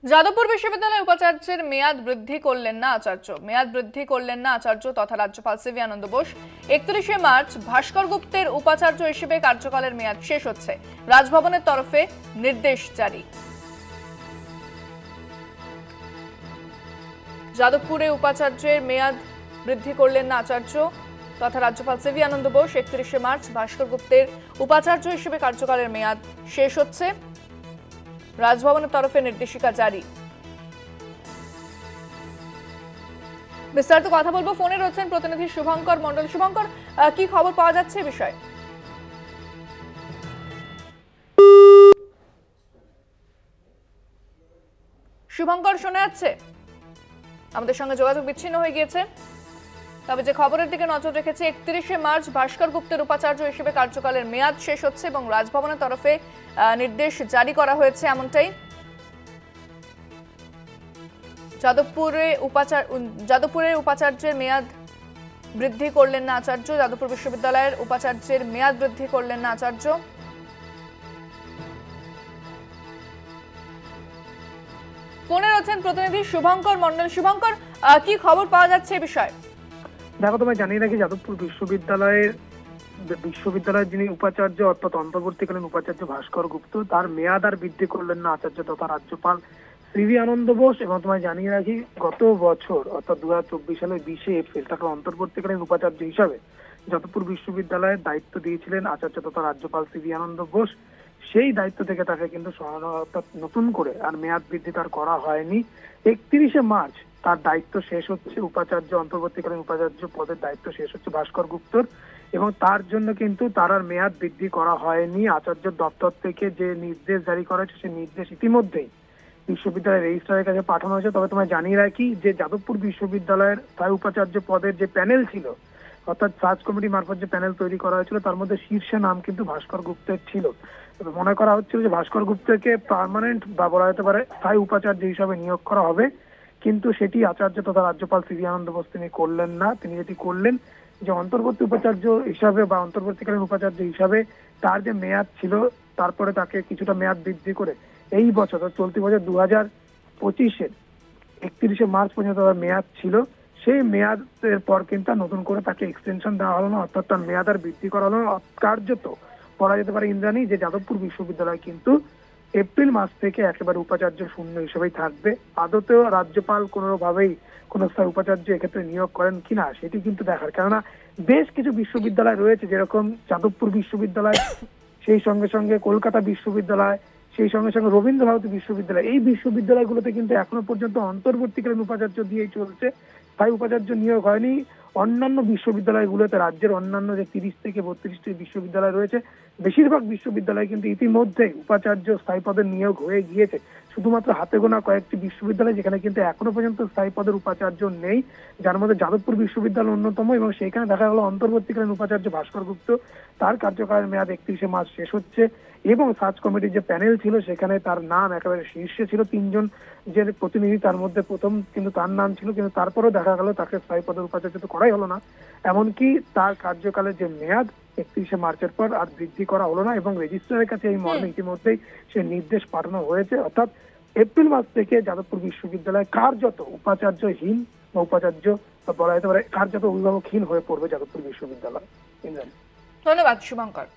যাদবপুর বিশ্ববিদ্যালয়ের উপাচার্যের মেয়াদ বৃদ্ধি করলেন না আচার্য তথা রাজ্যপাল সিভি আনন্দ বোস। 31 মার্চ ভাস্কর গুপ্তের উপাচার্য হিসেবে কার্যকালের মেয়াদ শেষ হচ্ছে। রাজভবনের তরফে নির্দেশ জারি। যাদবপুরে উপাচার্যের মেয়াদ বৃদ্ধি করলেন না আচার্য তথা রাজ্যপাল সিভি আনন্দ বোস। 31 মার্চ ভাস্কর গুপ্তের উপাচার্য হিসেবে কার্যকালের মেয়াদ শেষ হচ্ছে। রাজভবনের তরফে নির্দেশিকা জারি। বিস্তারিত কথা বলবো, ফোনে রয়েছেন প্রতিনিধি শুভঙ্কর মন্ডল। শুভঙ্কর, কি খবর পাওয়া যাচ্ছে এই বিষয়ে? শুভঙ্কর, শোনা যাচ্ছে? আমাদের সঙ্গে যোগাযোগ বিচ্ছিন্ন হয়ে গিয়েছে। তবে যে খবরের দিকে নজর রেখেছে, 31 মার্চ ভাস্কর গুপ্তের উপাচার্য হিসেবে কার্যকালের মেয়াদ শেষ হচ্ছে এবং রাজভবনের তরফে নির্দেশ জারি করা হয়েছে। এমনটাই যাদবপুরের উপাচার্যের মেয়াদ বৃদ্ধি করলেন না আচার্য। যাদবপুর বিশ্ববিদ্যালয়ের উপাচার্যের মেয়াদ বৃদ্ধি করলেন না আচার্য। ফোনে রয়েছেন প্রতিনিধি শুভঙ্কর মন্ডল। শুভঙ্কর, কি খবর পাওয়া যাচ্ছে এই বিষয়ে? দেখো, তোমায় জানিয়ে রাখি, যাদবপুর বিশ্ববিদ্যালয়ের যিনি উপাচার্য অর্থাৎ অন্তর্বর্তীকালীন উপাচার্য ভাস্কর গুপ্ত, তার মেয়াদ আর বৃদ্ধি করলেন না আচার্য তথা রাজ্যপাল সিভি আনন্দ বোস। এবং তোমায় জানিয়ে রাখি, গত বছর অর্থাৎ 2024 সালের 20 এপ্রিল তাকে অন্তর্বর্তীকালীন উপাচার্য হিসাবে যাদবপুর বিশ্ববিদ্যালয়ের দায়িত্ব দিয়েছিলেন আচার্য তথা রাজ্যপাল সিভি আনন্দ বোস। সেই দায়িত্ব থেকে তাকে কিন্তু অর্থাৎ নতুন করে আর মেয়াদ বৃদ্ধি তার করা হয়নি। 31 মার্চ তার দায়িত্ব শেষ হচ্ছে, অন্তর্বর্তীকালীন উপাচার্য পদের দায়িত্ব শেষ হচ্ছে ভাস্কর গুপ্তর। এবং তার জন্য কিন্তু তার আর মেয়াদ বৃদ্ধি করা হয়নি। আচার্য দপ্তর থেকে যে নির্দেশ জারি করা হয়েছে, সেই নির্দেশ ইতিমধ্যেই বিশ্ববিদ্যালয়ের রেজিস্ট্রারের কাছে পাঠানো হয়েছে। তবে তোমায় জানিয়ে রাখি যে যাদবপুর বিশ্ববিদ্যালয়ের স্থায়ী উপাচার্য পদের যে প্যানেল ছিল, অর্থাৎ সার্চ কমিটি মারফত যে প্যানেল তৈরি করা হয়েছিল, তার মধ্যে শীর্ষে নাম কিন্তু ভাস্কর গুপ্তের ছিল। তবে মনে করা হচ্ছিল যে ভাস্কর গুপ্তকে পার্মানেন্ট বা বলা যেতে পারে স্থায়ী উপাচার্য হিসাবে নিয়োগ করা হবে, কিন্তু সেটি আচার্য তথা রাজ্যপাল সিভি আনন্দ বোস তিনি করলেন না। তিনি যেটি করলেন যে অন্তর্বর্তী উপাচার্য হিসাবে বা অন্তর্বর্তীকালীন উপাচার্য হিসাবে তার যে মেয়াদ ছিল, তারপরে তাকে কিছুটা মেয়াদ বৃদ্ধি করে এই বছর চলতি বছর 2025-এর 31 মার্চ পর্যন্ত তার মেয়াদ ছিল। সেই মেয়াদের পর কিন্তু নতুন করে তাকে এক্সটেনশন দেওয়া হলো না, অর্থাৎ তার মেয়াদ আর বৃদ্ধি করা হলো না। কার্যত বলা যেতে পারে ইন্দ্রাণী যে যাদবপুর বিশ্ববিদ্যালয় কিন্তু এপ্রিল মাস থেকে একেবারে উপাচার্য শূন্য হিসেবেই থাকবে। আদতেও রাজ্যপাল কোনোভাবেই কোনো স্থায়ী উপাচার্য এক্ষেত্রে নিয়োগ করেন কিনা সেটি কিন্তু দেখার, কেননা বেশ কিছু বিশ্ববিদ্যালয় রয়েছে, যেরকম যাদবপুর বিশ্ববিদ্যালয়, সেই সঙ্গে সঙ্গে কলকাতা বিশ্ববিদ্যালয়, সেই সঙ্গে সঙ্গে রবীন্দ্র ভারতী বিশ্ববিদ্যালয়। এই বিশ্ববিদ্যালয়গুলোতে কিন্তু এখনো পর্যন্ত অন্তর্বর্তীকালীন উপাচার্য দিয়েই চলছে, স্থায়ী উপাচার্য নিয়োগ হয়নি। অন্যান্য বিশ্ববিদ্যালয়গুলোতে, রাজ্যের অন্যান্য যে 30 থেকে 32টি বিশ্ববিদ্যালয় রয়েছে, বেশিরভাগ বিশ্ববিদ্যালয় কিন্তু ইতিমধ্যে উপাচার্য স্থায়ী পদের নিয়োগ হয়ে গিয়েছে। শুধুমাত্র হাতে গোনা কয়েকটি বিশ্ববিদ্যালয় যেখানে কিন্তু এখনো পর্যন্ত স্থায়ী পদের উপাচার্য নেই, যার মধ্যে যাদবপুর বিশ্ববিদ্যালয় অন্যতম। এবং সেখানে দেখা গেল অন্তর্বর্তীকালীন উপাচার্য ভাস্কর গুপ্ত, তার কার্যকালের মেয়াদ 31 মার্চ শেষ হচ্ছে। এবং সার্চ কমিটির যে প্যানেল ছিল, সেখানে তার নাম একেবারে শীর্ষে ছিল, 3 জন যে প্রতিনিধি তার মধ্যে প্রথম কিন্তু তার নাম ছিল, কিন্তু তারপরেও দেখা গেল তাকে স্থায়ী পদের উপাচার্য তো করাই হলো না। এমনকি তার কার্যকালের যে মেয়াদ 31 মার্চের পর আর বৃদ্ধি করা হলো না। এবং রেজিস্ট্রারের কাছে এই মর্মে ইতিমধ্যেই সে নির্দেশ পাঠানো হয়েছে, অর্থাৎ এপ্রিল মাস থেকে যাদবপুর বিশ্ববিদ্যালয় কার্যত উপাচার্যহীন বা উপাচার্য বলা যেতে পারে কার্যত অভিভাবকহীন হয়ে পড়বে যাদবপুর বিশ্ববিদ্যালয়। ধন্যবাদ শুভঙ্কর।